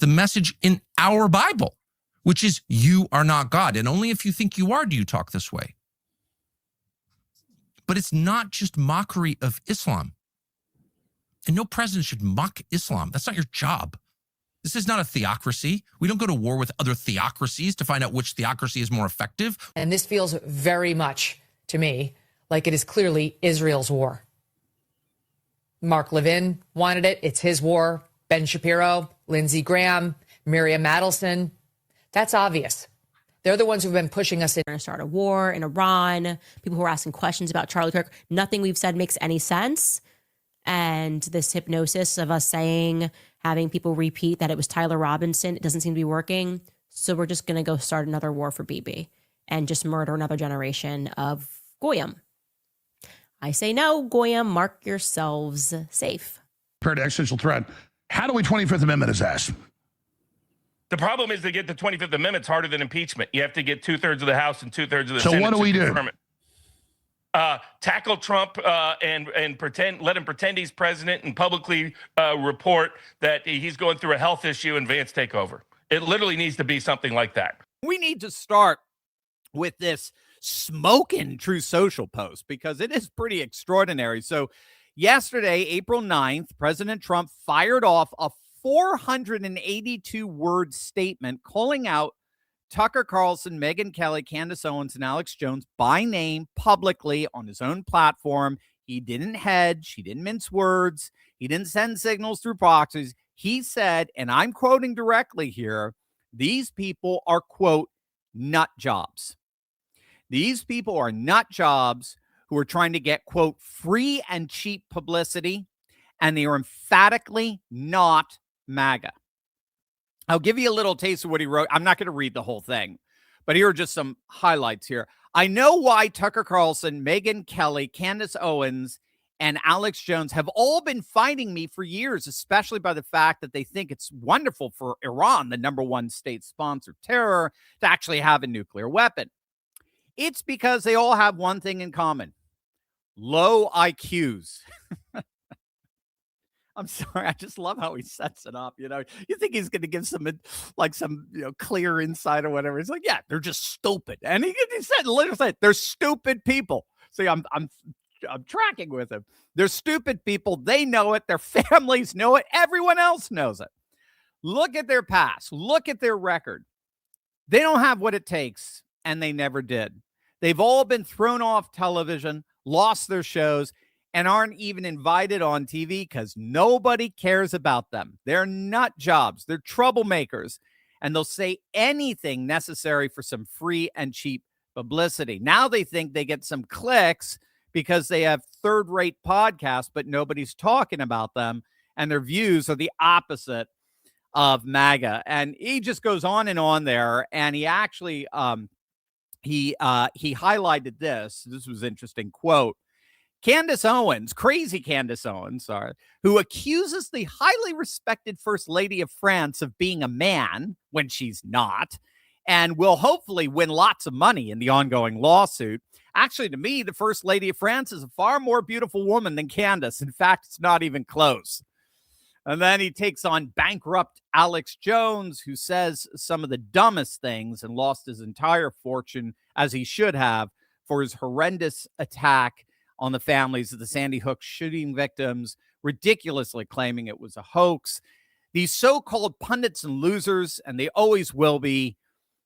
the message in our Bible, which is you are not God. And only if you think you are do you talk this way. But it's not just mockery of Islam. And no president should mock Islam. That's not your job. This is not a theocracy. We don't go to war with other theocracies to find out which theocracy is more effective. And this feels very much to me like it is clearly Israel's war. Mark Levin wanted it. It's his war. Ben Shapiro, Lindsey Graham, Miriam Madelson. That's obvious. They're the ones who've been pushing us in. We're going to start a war in Iran. People who are asking questions about Charlie Kirk. Nothing we've said makes any sense. And this hypnosis of us saying, having people repeat that it was Tyler Robinson, it doesn't seem to be working. So we're just going to go start another war for Bibi and just murder another generation of Goyim. I say no, Goyim, mark yourselves safe. Compared to existential threat, how do we 25th Amendment his ass? The problem is to get the 25th Amendment, it's harder than impeachment. You have to get 2/3 of the House and 2/3 of the Senate. So what do we do? Tackle Trump and pretend, let him pretend he's president and publicly report that he's going through a health issue and Vance take over. It literally needs to be something like that. We need to start with this smoking True Social post because it is pretty extraordinary. So yesterday, April 9th, President Trump fired off a 482-word statement calling out Tucker Carlson, Megyn Kelly, Candace Owens, and Alex Jones by name publicly on his own platform. He didn't hedge. He didn't mince words. He didn't send signals through proxies. He said, and I'm quoting directly here, these people are, quote, nut jobs. These people are nut jobs who are trying to get, quote, free and cheap publicity, and they are emphatically not MAGA. I'll give you a little taste of what he wrote. I'm not going to read the whole thing, but here are just some highlights here. I know why Tucker Carlson, Megyn Kelly, Candace Owens, and Alex Jones have all been fighting me for years, especially by the fact that they think it's wonderful for Iran, the #1 state sponsor of terror, to actually have a nuclear weapon. It's because they all have one thing in common: low IQs. I'm sorry. I just love how he sets it up. You know, you think he's going to give some clear insight or whatever. He's like, yeah, they're just stupid. And he said, literally said, they're stupid people. See, I'm tracking with him. They're stupid people. They know it. Their families know it. Everyone else knows it. Look at their past. Look at their record. They don't have what it takes, and they never did. They've all been thrown off television, lost their shows, and aren't even invited on TV because nobody cares about them. They're nut jobs. They're troublemakers. And they'll say anything necessary for some free and cheap publicity. Now they think they get some clicks because they have third-rate podcasts, but nobody's talking about them. And their views are the opposite of MAGA. And he just goes on and on there. And he actually, he highlighted this. This was interesting quote. Candace Owens, crazy Candace Owens, who accuses the highly respected First Lady of France of being a man when she's not, and will hopefully win lots of money in the ongoing lawsuit. Actually, to me, the First Lady of France is a far more beautiful woman than Candace. In fact, it's not even close. And then he takes on bankrupt Alex Jones, who says some of the dumbest things and lost his entire fortune, as he should have, for his horrendous attack on the families of the Sandy Hook shooting victims, ridiculously claiming it was a hoax. These so-called pundits and losers, and they always will be,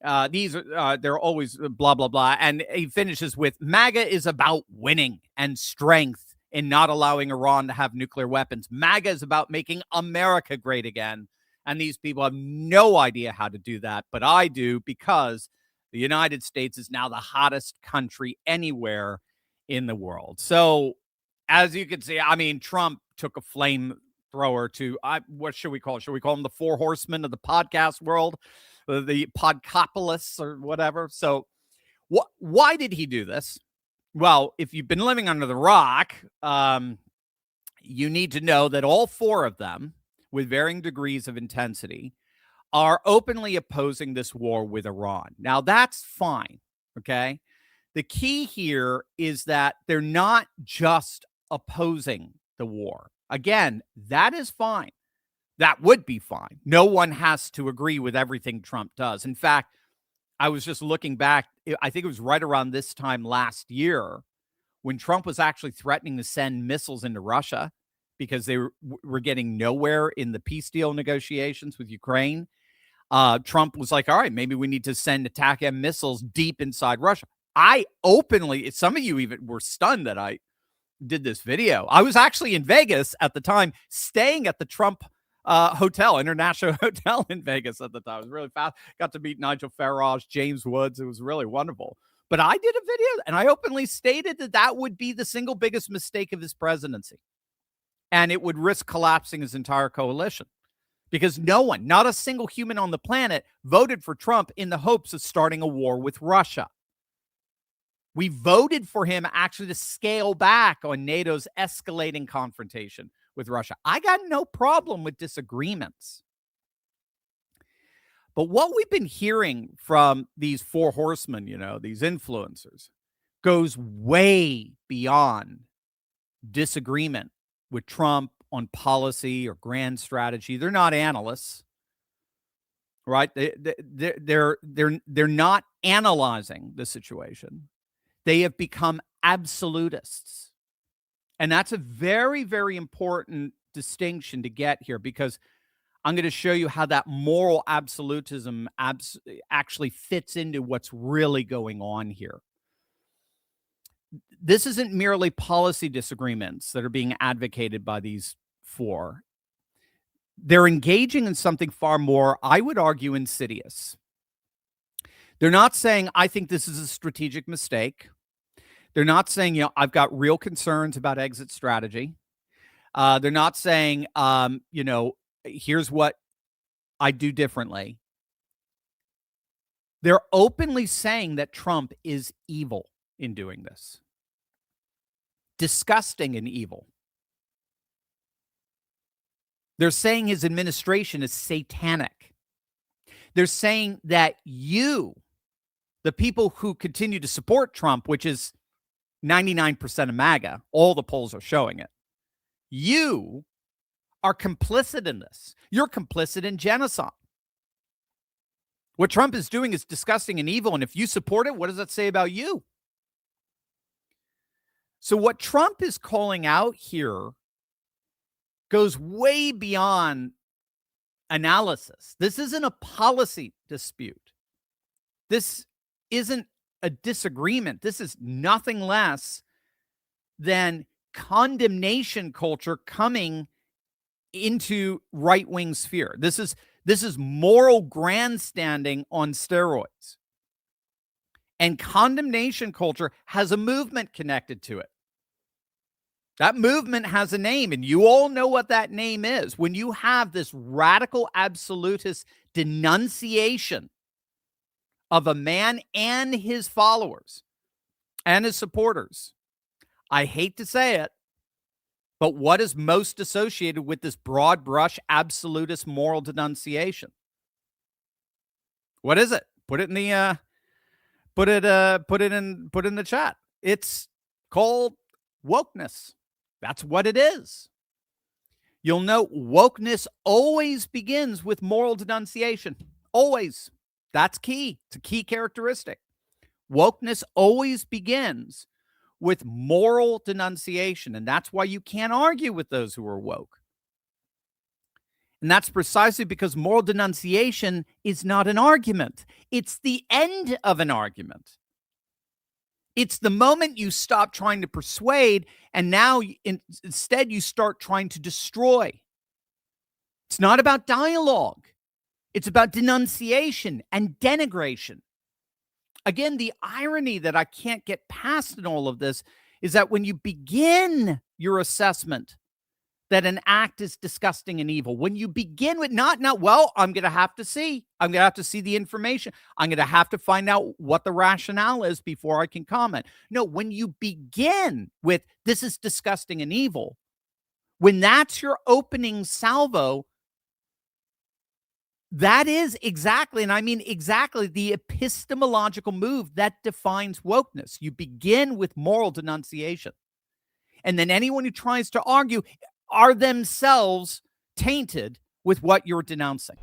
they're always blah, blah, blah. And he finishes with, MAGA is about winning and strength in not allowing Iran to have nuclear weapons. MAGA is about making America great again. And these people have no idea how to do that, but I do, because the United States is now the hottest country anywhere in the world. So as you can see, I mean, Trump took a flamethrower to, what should we call it? Should we call them the four horsemen of the podcast world, the podcopolists or whatever? So why did he do this? Well, if you've been living under the rock, you need to know that all four of them, with varying degrees of intensity, are openly opposing this war with Iran. Now, that's fine, okay? The key here is that they're not just opposing the war. Again, that is fine. That would be fine. No one has to agree with everything Trump does. In fact, I was just looking back, I think it was right around this time last year when Trump was actually threatening to send missiles into Russia because they were getting nowhere in the peace deal negotiations with Ukraine. Trump was like, all right, maybe we need to send attack-M missiles deep inside Russia. I openly, some of you even were stunned that I did this video. I was actually in Vegas at the time, staying at the Trump hotel, International Hotel in Vegas at the time. It was really fast. Got to meet Nigel Farage, James Woods. It was really wonderful. But I did a video and I openly stated that that would be the single biggest mistake of his presidency. And it would risk collapsing his entire coalition because no one, not a single human on the planet, voted for Trump in the hopes of starting a war with Russia. We voted for him actually to scale back on NATO's escalating confrontation with Russia. I got no problem with disagreements. But what we've been hearing from these four horsemen, these influencers, goes way beyond disagreement with Trump on policy or grand strategy. They're not analysts, right? They're not analyzing the situation. They have become absolutists. And that's a very, very important distinction to get here, because I'm going to show you how that moral absolutism actually fits into what's really going on here. This isn't merely policy disagreements that are being advocated by these four. They're engaging in something far more, I would argue, insidious. They're not saying, I think this is a strategic mistake. They're not saying, I've got real concerns about exit strategy. They're not saying, here's what I do differently. They're openly saying that Trump is evil in doing this. Disgusting and evil. They're saying his administration is satanic. They're saying that you, the people who continue to support Trump, which is 99% of MAGA, all the polls are showing it, you are complicit in this. You're complicit in genocide. What Trump is doing is disgusting and evil, and if you support it, what does that say about you? So what Trump is calling out here goes way beyond analysis. This isn't a policy dispute. This isn't a disagreement. This is nothing less than condemnation culture coming into right-wing sphere. This is moral grandstanding on steroids. And condemnation culture has a movement connected to it. That movement has a name, and you all know what that name is. When you have this radical absolutist denunciation of a man and his followers and his supporters, I hate to say it, but what is most associated with this broad brush absolutist moral denunciation? What is it? Put it in the put it in the chat. It's called wokeness. That's what it is. You'll note wokeness always begins with moral denunciation. Always. That's key. It's a key characteristic. Wokeness always begins with moral denunciation, and that's why you can't argue with those who are woke. And that's precisely because moral denunciation is not an argument. It's the end of an argument. It's the moment you stop trying to persuade, and now instead you start trying to destroy. It's not about dialogue. It's about denunciation and denigration. Again, the irony that I can't get past in all of this is that when you begin your assessment that an act is disgusting and evil, when you begin with I'm going to have to see. I'm going to have to see the information. I'm going to have to find out what the rationale is before I can comment. No, when you begin with this is disgusting and evil, when that's your opening salvo, that is exactly, and I mean exactly, the epistemological move that defines wokeness. You begin with moral denunciation. And then anyone who tries to argue are themselves tainted with what you're denouncing.